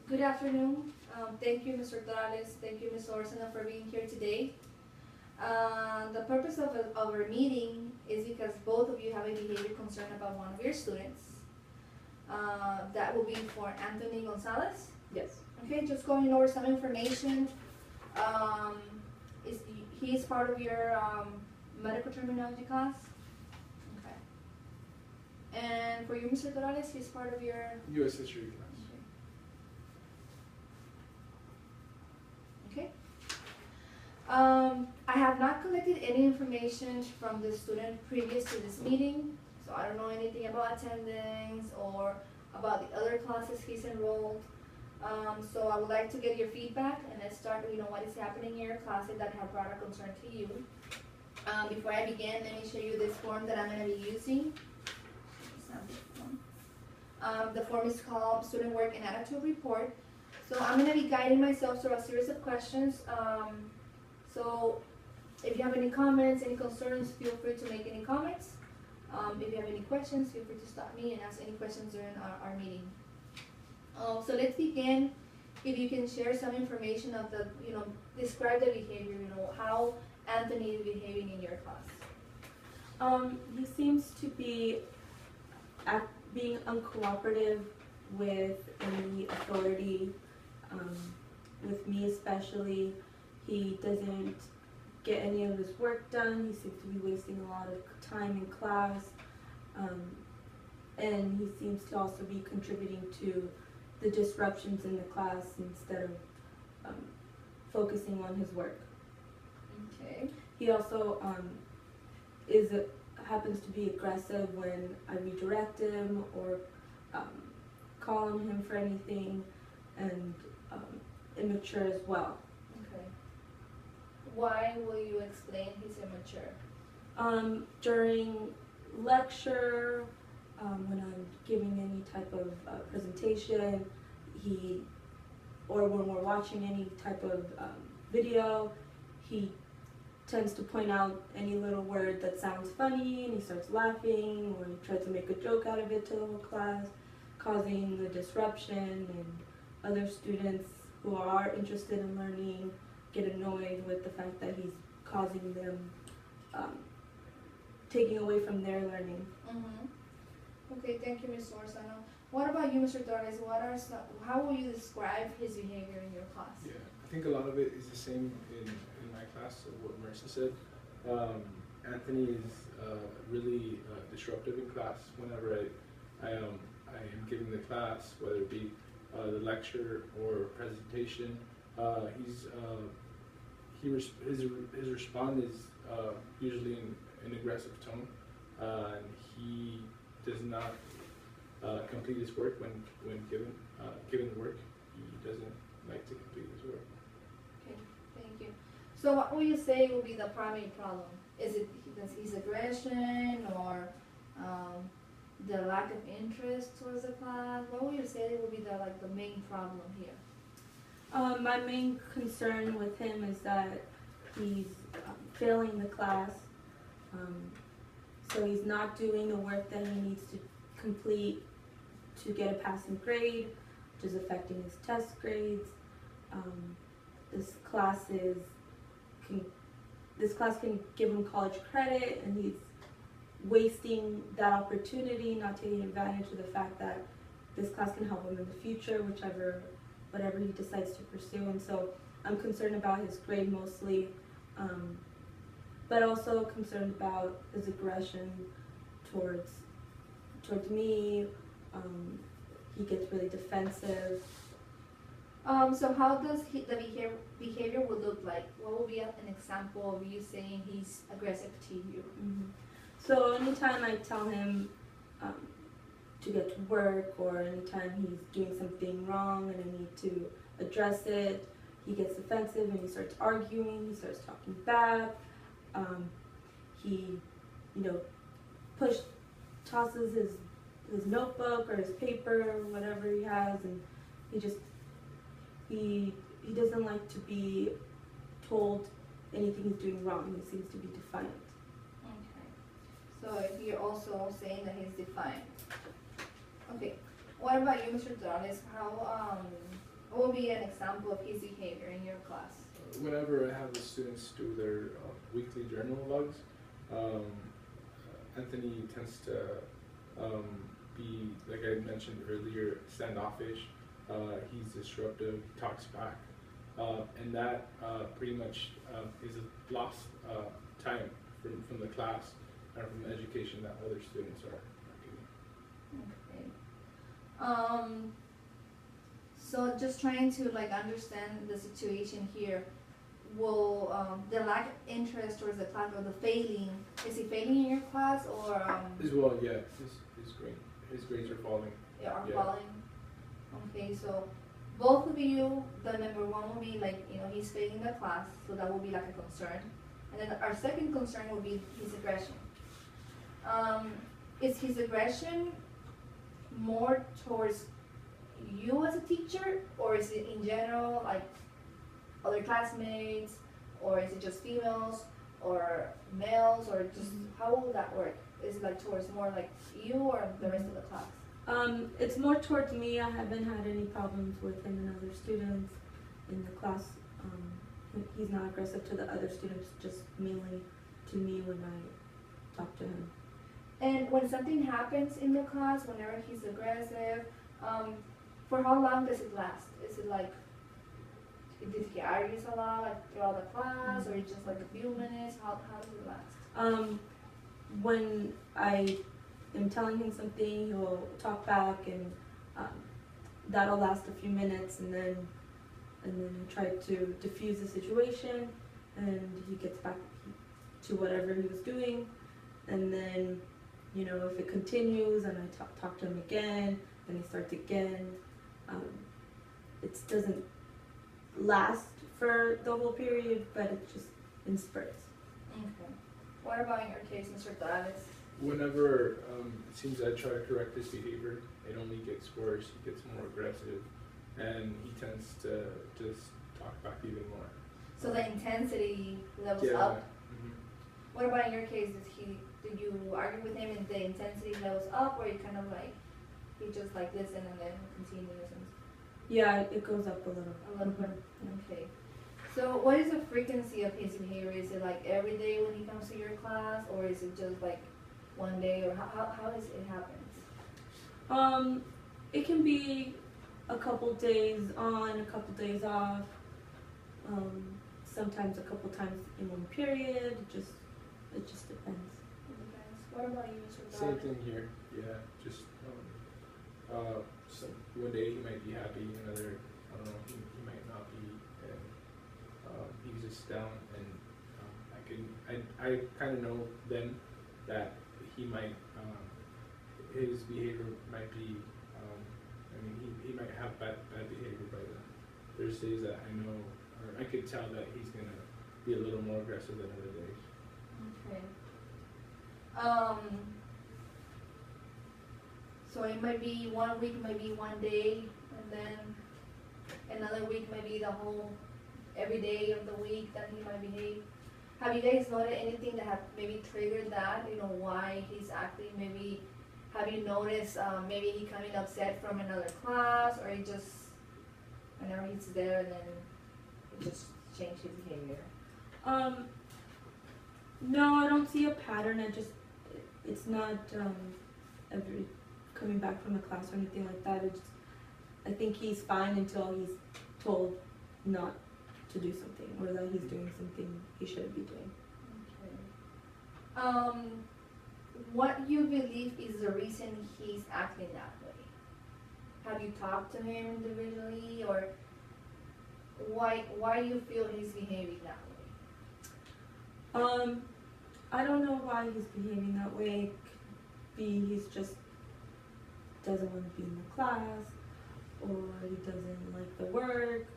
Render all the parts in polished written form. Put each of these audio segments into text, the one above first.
Good afternoon. Thank you, Mr. Dorales. Thank you, Ms. Orsena, for being here today. The purpose of our meeting is because both of you have a behavior concern about one of your students. That will be for Anthony Gonzalez. Yes. Okay, just going over some information. He is part of your medical terminology class? Okay. And for you, Mr. Dorales, he's part of your U.S. history class. Okay. I have not collected any information from the student previous to this meeting, so I don't know anything about attendance or about the other classes he's enrolled. So I would like to get your feedback and let's start, what is happening in your classes that have brought a concern to you. Before I begin, let me show you this form that I'm going to be using. The form is called Student Work and Attitude Report. So I'm going to be guiding myself through a series of questions. So if you have any comments, any concerns, feel free to make any comments. If you have any questions, feel free to stop me and ask any questions during our meeting. So let's begin. If you can share some information of the, describe the behavior, how Anthony is behaving in your class. He seems to be being uncooperative with any authority, with me especially. He doesn't get any of his work done. He seems to be wasting a lot of time in class. And he seems to also be contributing to the disruptions in the class instead of focusing on his work. Okay. He also happens to be aggressive when I redirect him or call on him for anything, and immature as well. Okay. Why will you explain he's immature? During lecture, when I'm giving any type of presentation, or when we're watching any type of video, he tends to point out any little word that sounds funny and he starts laughing, or he tries to make a joke out of it to the whole class, causing the disruption, and other students who are interested in learning get annoyed with the fact that he's causing them, taking away from their learning. Okay, thank you, Ms. Orsano. What about you, Mr. Torres? How will you describe his behavior in your class? Yeah, I think a lot of it is the same in my class, so what Marissa said. Anthony is really disruptive in class. Whenever I am giving the class, whether it be the lecture or presentation, his response is usually in an aggressive tone, and he does not complete his work when given the work. He doesn't like to complete his work. Okay, thank you. So what will you say will be the primary problem? Is it his aggression or the lack of interest towards the class? What will you say will be the main problem here? My main concern with him is that he's failing the class. So he's not doing the work that he needs to complete to get a passing grade, which is affecting his test grades. This class can give him college credit, and he's wasting that opportunity, not taking advantage of the fact that this class can help him in the future, whatever he decides to pursue. And so I'm concerned about his grade mostly, but also concerned about his aggression towards me. He gets really defensive. So how does the behavior would look like? What would be an example of you saying he's aggressive to you? So anytime I tell him to get to work, or anytime he's doing something wrong and I need to address it, he gets defensive and he starts arguing, he starts talking back. He, tosses his notebook or his paper, whatever he has, and he doesn't like to be told anything he's doing wrong. He seems to be defiant. Okay. So you're also saying that he's defiant. Okay. What about you, Mr. Donis? What would be an example of his behavior in your class? Whenever I have the students do their weekly journal logs, Anthony tends to be, like I mentioned earlier, standoffish. He's disruptive, talks back, and that pretty much is a lost time from the class and from the education that other students are doing. Okay. So just trying to like understand the situation here. Will the lack of interest towards the class or the failing, is he failing in your class or? As well, yeah, his grades are falling. Yeah, are Yeah. falling. Okay, so both of you, the number one will be like, he's failing the class, so that will be like a concern. And then our second concern will be his aggression. Is his aggression more towards you as a teacher, or is it in general, like other classmates, or is it just females, or males, or just, how will that work? Is it like towards more like you or the rest of the class? It's more towards me. I haven't had any problems with him and other students in the class. He's not aggressive to the other students, just mainly to me when I talk to him. And when something happens in the class, whenever he's aggressive, for how long does it last? Is it like, did he argue a lot, like throughout the class, or just like a few minutes? How does it last? When I am telling him something, he'll talk back, and that'll last a few minutes, and then I try to diffuse the situation, and he gets back to whatever he was doing, and then if it continues and I talk to him again, and he starts again, it doesn't last for the whole period, but it's just in spurts. Okay. What about in your case, Mr. Dallas? Whenever it seems I try to correct his behavior, it only gets worse. He gets more aggressive, and he tends to just talk back even more. So the intensity levels Yeah. up. Mm-hmm. What about in your case? Did you argue with him and the intensity levels up, or you kind of like he just like listen and then continues and Yeah, it goes up a little. a little bit? Okay. So what is the frequency of his behavior? Is it like every day when he comes to your class, or is it just like one day, or how does it happen? It can be a couple days on, a couple days off. Sometimes a couple times in one period. It just depends. What about you, Mr. Same Dodd? thing here. Yeah, just one day he might be happy, another I don't know, he might not be, and he's just down, and I kind of know then that he might his behavior might be he might have bad behavior by then. There's days that I know, or I could tell that he's gonna be a little more aggressive than other days. Okay. So it might be 1 week, maybe one day, and then another week might be the whole, every day of the week that he might behave. Have you guys noticed anything that have maybe triggered that? Why he's acting? Maybe have you noticed maybe he coming upset from another class, or he just whenever he's there and then it just change his behavior? No, I don't see a pattern. It's not every coming back from the class or anything like that. I think he's fine until he's told not to do something, or that he's doing something he shouldn't be doing. Okay. What you believe is the reason he's acting that way? Have you talked to him individually, or why you feel he's behaving that way? I don't know why he's behaving that way. It could be he's just doesn't want to be in the class, or he doesn't like the work.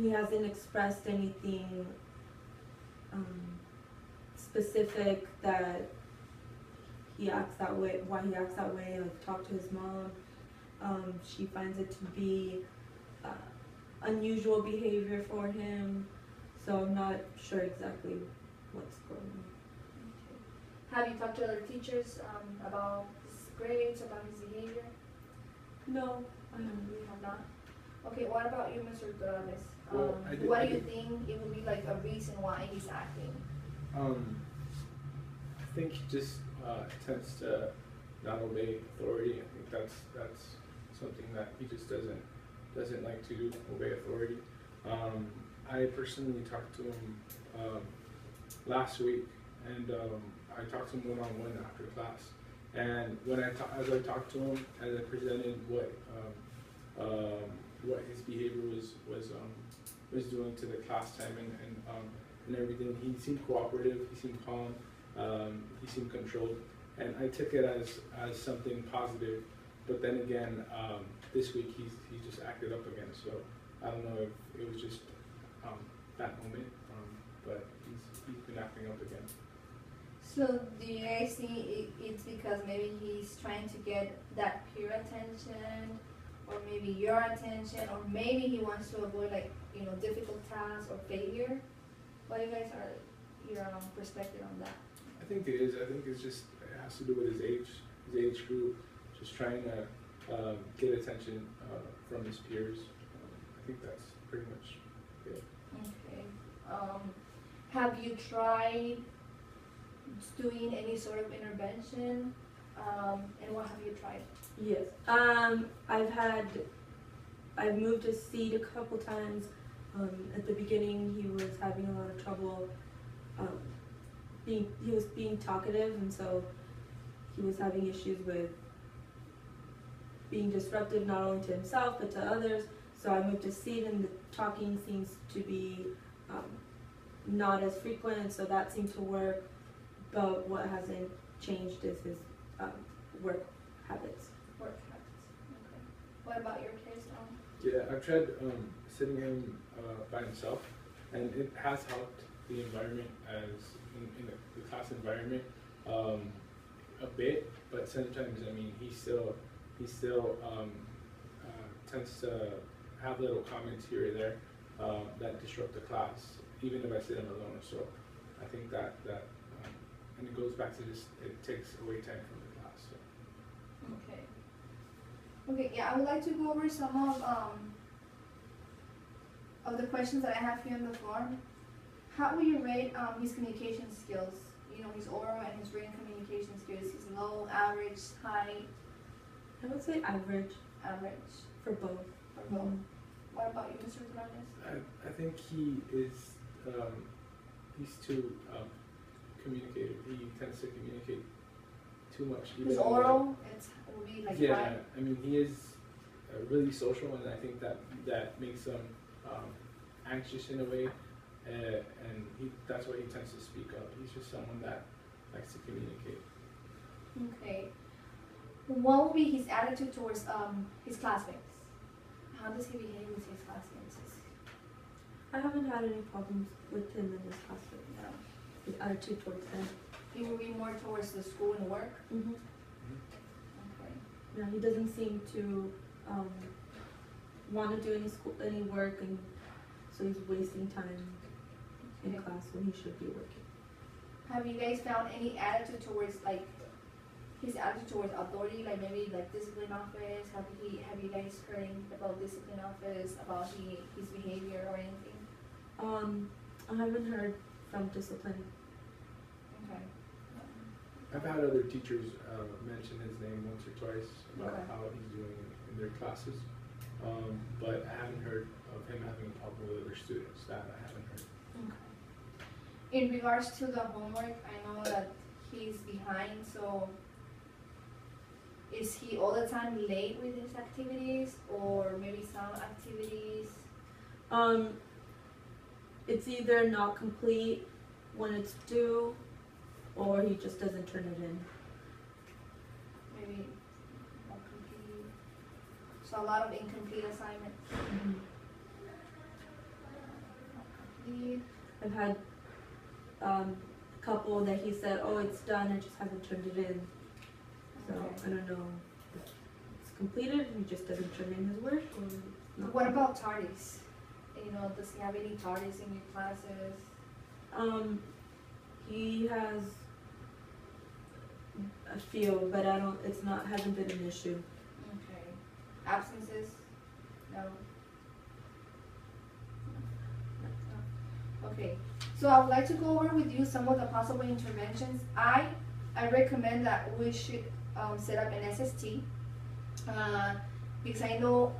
He hasn't expressed anything specific that he acts that way, why he acts that way. I've talked to his mom. She finds it to be unusual behavior for him, so I'm not sure exactly what's going on. Okay. Have you talked to other teachers about his grades, about his behavior? No, I haven't. You have not? Okay, what about you, Mr. Torres? Well, I did- What I do you did- think it would be like a reason why he's acting? I think he just tends to not obey authority. I think that's something that he just doesn't like to do, obey authority. I personally talked to him last week, and I talked to him one-on-one after class. And when as I talked to him, as I presented what his behavior was doing to the class time and everything, he seemed cooperative. He seemed calm. He seemed controlled, and I took it as something positive. But then again, this week he just acted up again. So I don't know if it was just that moment, but he's been acting up again. So do you guys think it's because maybe he's trying to get that peer attention, or maybe your attention, or maybe he wants to avoid difficult tasks or failure? What do you guys are your perspective on that? I think it is. I think it has to do with his age group, just trying to get attention from his peers. I think that's pretty much it. Okay. Have you tried doing any sort of intervention? And what have you tried? Yes. I've moved his seat a couple times. At the beginning, he was having a lot of trouble. He was being talkative, and so he was having issues with being disruptive not only to himself but to others. So I moved his seat, and the talking seems to be not as frequent, so that seemed to work. But what hasn't changed is his work habits. Work habits. Okay. What about your case, Yeah, I've tried sitting him by himself, and it has helped the environment in the class environment a bit. But sometimes, I mean, he still tends to have little comments here or there that disrupt the class, even if I sit him alone. So I think that and it goes back to just it takes away time from the class. So. Okay. Okay, yeah, I would like to go over some of the questions that I have here in the form. How will you rate his communication skills? You know, his oral and his written communication skills. His low, average, high? I would say average. Average. For both. For both. What about you, Mr. Fernandez? I think he is he's too communicative. He tends to communicate too much. His oral, it will be like yeah, high. I mean, he is really social, and I think that makes him anxious in a way, and that's why he tends to speak up. He's just someone that likes to communicate. Okay. What will be his attitude towards his classmates? How does he behave with his classmates? I haven't had any problems with him in this classroom. No. His attitude towards them. He will be more towards the school and work? Mm-hmm. Okay. Yeah, he doesn't seem to want to do any work, and so he's wasting time in Okay. class when he should be working. Have you guys found any attitude towards his attitude towards authority, like maybe like discipline office? Have you guys heard about discipline office, about his behavior or anything? I haven't heard from discipline. Okay. I've had other teachers mention his name once or twice about Okay. how he's doing in their classes, but I haven't heard of him having a problem with other students. That I haven't heard. Okay. In regards to the homework, I know that he's behind, so is he all the time late with his activities, or maybe some activities? It's either not complete when it's due, or he just doesn't turn it in. Maybe not complete. So a lot of incomplete assignments. Mm-hmm. Not complete. I've had a couple that he said, "Oh, it's done. I just haven't turned it in." So Okay. I don't know if it's completed and he just doesn't turn in his work, or it's not. What about tardies? You know, does he have any tardies in your classes? He has a few, but hasn't been an issue. Okay. Absences? No? No. Okay, so I would like to go over with you some of the possible interventions. I recommend that we should set up an SST, because I know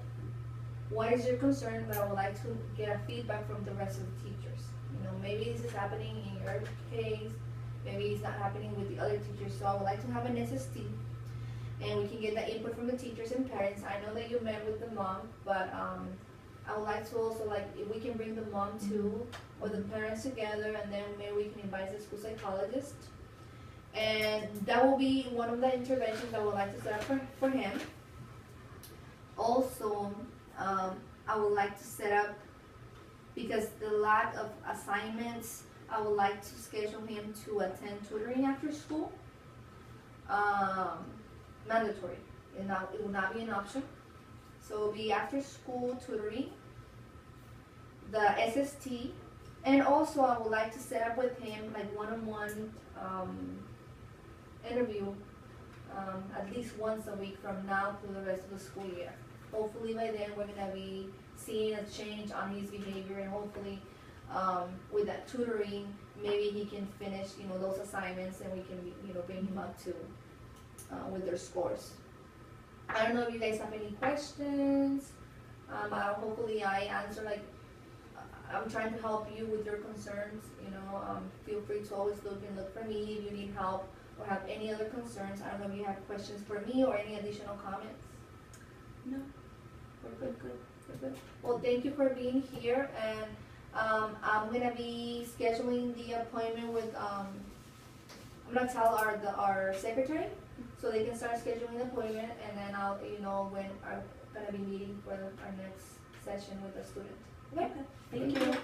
what is your concern, but I would like to get a feedback from the rest of the teachers. You know, maybe this is happening in your case, maybe it's not happening with the other teachers, so I would like to have an SST, and we can get the input from the teachers and parents. I know that you met with the mom, but I would like to also, like, if we can bring the mom too, or the parents together, and then maybe we can invite the school psychologist. And that will be one of the interventions I would like to set up for him. Also, I would like to set up, because the lack of assignments, I would like to schedule him to attend tutoring after school. Mandatory, it will not be an option. So it will be after school tutoring, the SST, and also I would like to set up with him like one-on-one interview at least once a week from now through the rest of the school year. Hopefully by then we're gonna be seeing a change on his behavior, and hopefully with that tutoring, maybe he can finish, you know, those assignments, and we can, you know, bring him up to with their scores. I don't know if you guys have any questions. Hopefully I answer, like, I'm trying to help you with your concerns, you know. Feel free to always look for me if you need help or have any other concerns. I don't know if you have questions for me or any additional comments. No. We're good. Well, thank you for being here, and I'm gonna be scheduling the appointment with I'm gonna tell our secretary, so they can start scheduling the appointment, and then I'll let you know when I'm gonna be meeting for our next session with the student. Okay? Thank you.